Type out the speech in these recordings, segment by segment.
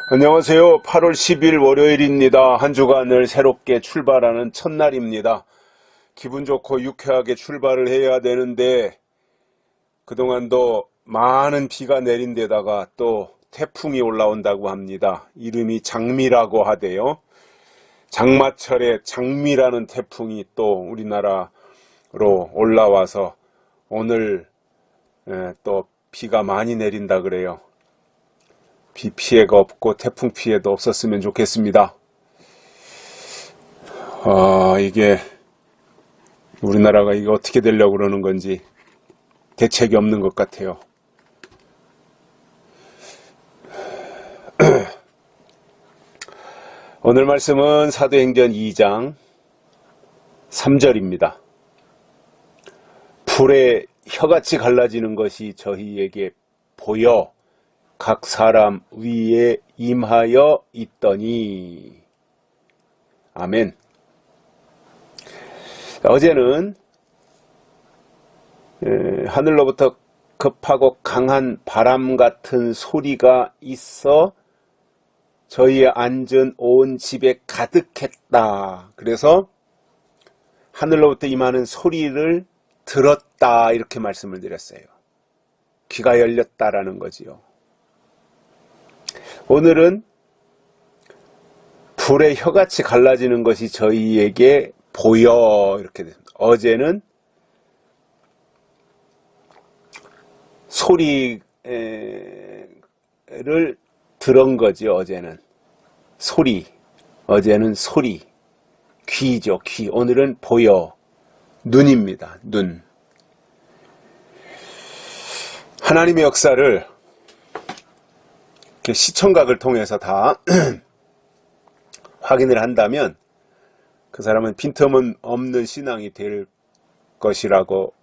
안녕하세요. 8월 10일 월요일입니다. 한 주간을 새롭게 출발하는 첫날입니다. 기분 좋고 유쾌하게 출발을 해야 되는데 그동안도 많은 비가 내린 데다가 또 태풍이 올라온다고 합니다. 이름이 장미라고 하대요. 장마철에 장미라는 태풍이 또 우리나라로 올라와서 오늘 또 비가 많이 내린다 그래요. 비 피해가 없고 태풍 피해도 없었으면 좋겠습니다. 이게 우리나라가 이게 어떻게 되려고 그러는 건지 대책이 없는 것 같아요. 오늘 말씀은 사도행전 2장 3절입니다. 불에 혀같이 갈라지는 것이 저희에게 보여 각 사람 위에 임하여 있더니. 아멘. 어제는 하늘로부터 급하고 강한 바람 같은 소리가 있어 저희의 앉은 온 집에 가득했다. 그래서 하늘로부터 임하는 소리를 들었다 이렇게 말씀을 드렸어요. 귀가 열렸다라는 거지요. 오늘은 불에 혀같이 갈라지는 것이 저희에게 보여 이렇게 됩니다. 어제는 소리를 들은 거죠. 어제는 소리, 어제는 소리, 귀죠. 귀. 오늘은 보여, 눈입니다. 눈. 하나님의 역사를 시청각을 통해서 다 확인을 한다면 그 사람은 빈틈없는 신앙이 될 것이라고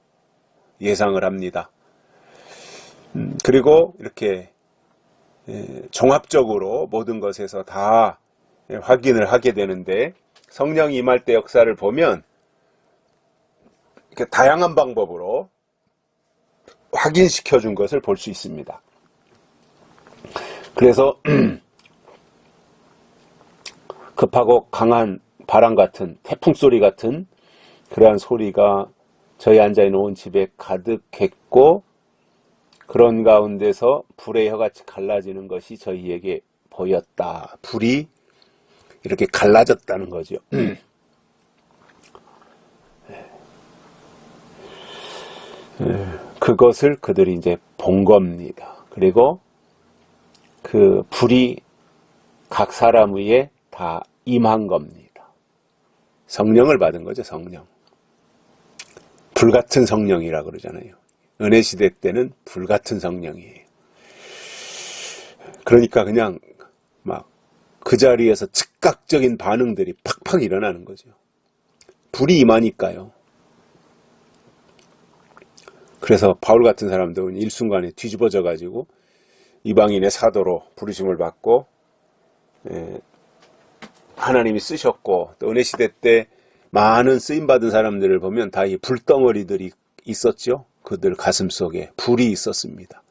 예상을 합니다. 그리고 이렇게 종합적으로 모든 것에서 다 확인을 하게 되는데 성령이 임할 때 역사를 보면 이렇게 다양한 방법으로 확인시켜 준 것을 볼 수 있습니다. 그래서 급하고 강한 바람 같은 태풍 소리 같은 그러한 소리가 저희 앉아있는 온 집에 가득했고 그런 가운데서 불의 혀같이 갈라지는 것이 저희에게 보였다. 불이 이렇게 갈라졌다는 거죠. 그것을 그들이 이제 본 겁니다. 그리고 그 불이 각 사람 위에 다 임한 겁니다. 성령을 받은 거죠. 성령. 불같은 성령이라 그러잖아요. 은혜 시대 때는 불같은 성령이에요. 그러니까 그냥 막 그 자리에서 즉각적인 반응들이 팍팍 일어나는 거죠. 불이 임하니까요. 그래서 바울 같은 사람들은 일순간에 뒤집어져 가지고 이방인의 사도로 부르심을 받고 하나님이 쓰셨고 또 은혜 시대 때 많은 쓰임 받은 사람들을 보면 다 이 불덩어리들이 있었죠. 그들 가슴 속에 불이 있었습니다.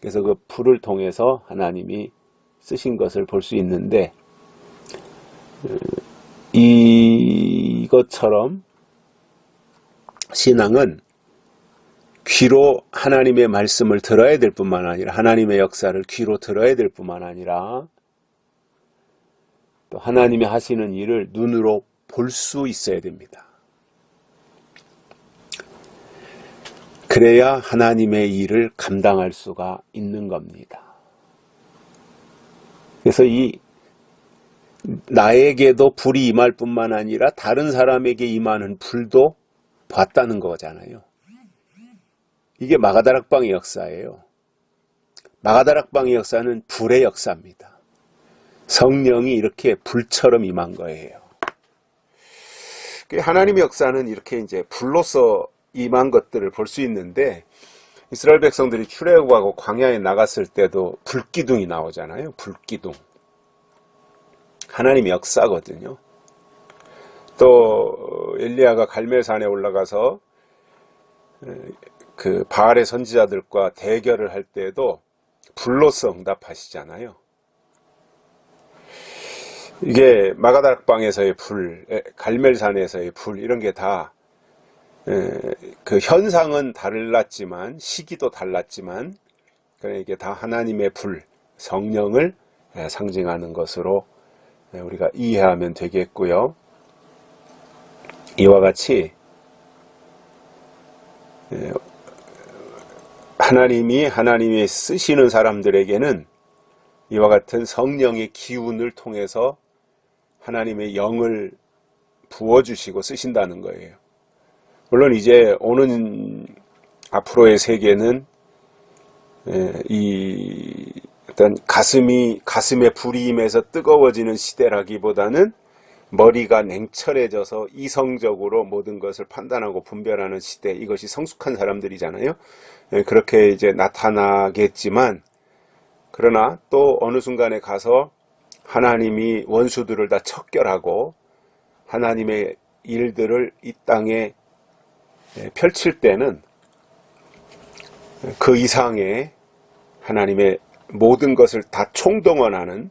그래서 그 불을 통해서 하나님이 쓰신 것을 볼 수 있는데 이것처럼 신앙은 귀로 하나님의 말씀을 들어야 될 뿐만 아니라 하나님의 역사를 귀로 들어야 될 뿐만 아니라 또 하나님이 하시는 일을 눈으로 볼 수 있어야 됩니다. 그래야 하나님의 일을 감당할 수가 있는 겁니다. 그래서 나에게도 불이 임할 뿐만 아니라 다른 사람에게 임하는 불도 봤다는 거잖아요. 이게 마가다락방의 역사예요. 마가다락방의 역사는 불의 역사입니다. 성령이 이렇게 불처럼 임한 거예요. 하나님의 역사는 이렇게 이제 불로서 임한 것들을 볼 수 있는데 이스라엘 백성들이 출애굽하고 광야에 나갔을 때도 불기둥이 나오잖아요. 불기둥. 하나님의 역사거든요. 또 엘리야가 갈멜산에 올라가서 그 바알의 선지자들과 대결을 할 때도 불로서 응답하시잖아요. 이게 마가다락방에서의 불, 갈멜산에서의 불, 이런 게 다 그 현상은 달랐지만, 시기도 달랐지만, 그러니까 이게 다 하나님의 불, 성령을 상징하는 것으로 우리가 이해하면 되겠고요. 이와 같이 하나님이 쓰시는 사람들에게는 이와 같은 성령의 기운을 통해서 하나님의 영을 부어주시고 쓰신다는 거예요. 물론 이제 오는 앞으로의 세계는 이 어떤 가슴에 불이 임해서 뜨거워지는 시대라기보다는 머리가 냉철해져서 이성적으로 모든 것을 판단하고 분별하는 시대, 이것이 성숙한 사람들이잖아요. 그렇게 이제 나타나겠지만, 그러나 또 어느 순간에 가서 하나님이 원수들을 다 척결하고 하나님의 일들을 이 땅에 펼칠 때는 그 이상의 하나님의 모든 것을 다 총동원하는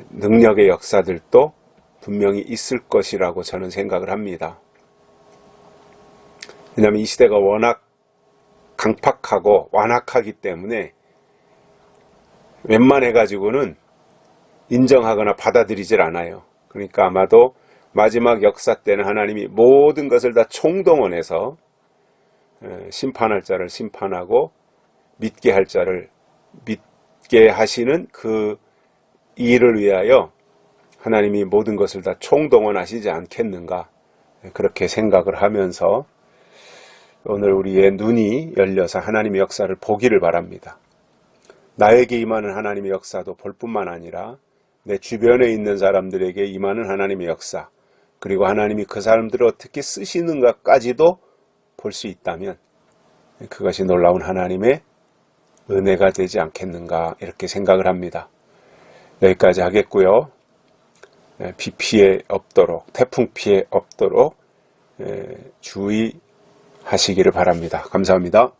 능력의 역사들도 분명히 있을 것이라고 저는 생각을 합니다. 왜냐하면 이 시대가 워낙 강팍하고 완악하기 때문에 웬만해가지고는 인정하거나 받아들이질 않아요. 그러니까 아마도 마지막 역사 때는 하나님이 모든 것을 다 총동원해서 심판할 자를 심판하고 믿게 할 자를 믿게 하시는 그 일을 위하여 하나님이 모든 것을 다 총동원하시지 않겠는가, 그렇게 생각을 하면서 오늘 우리의 눈이 열려서 하나님의 역사를 보기를 바랍니다. 나에게 임하는 하나님의 역사도 볼 뿐만 아니라 내 주변에 있는 사람들에게 임하는 하나님의 역사, 그리고 하나님이 그 사람들을 어떻게 쓰시는가까지도 볼 수 있다면 그것이 놀라운 하나님의 은혜가 되지 않겠는가, 이렇게 생각을 합니다. 여기까지 하겠고요. 비 피해 없도록, 태풍 피해 없도록 주의하시기를 바랍니다. 감사합니다.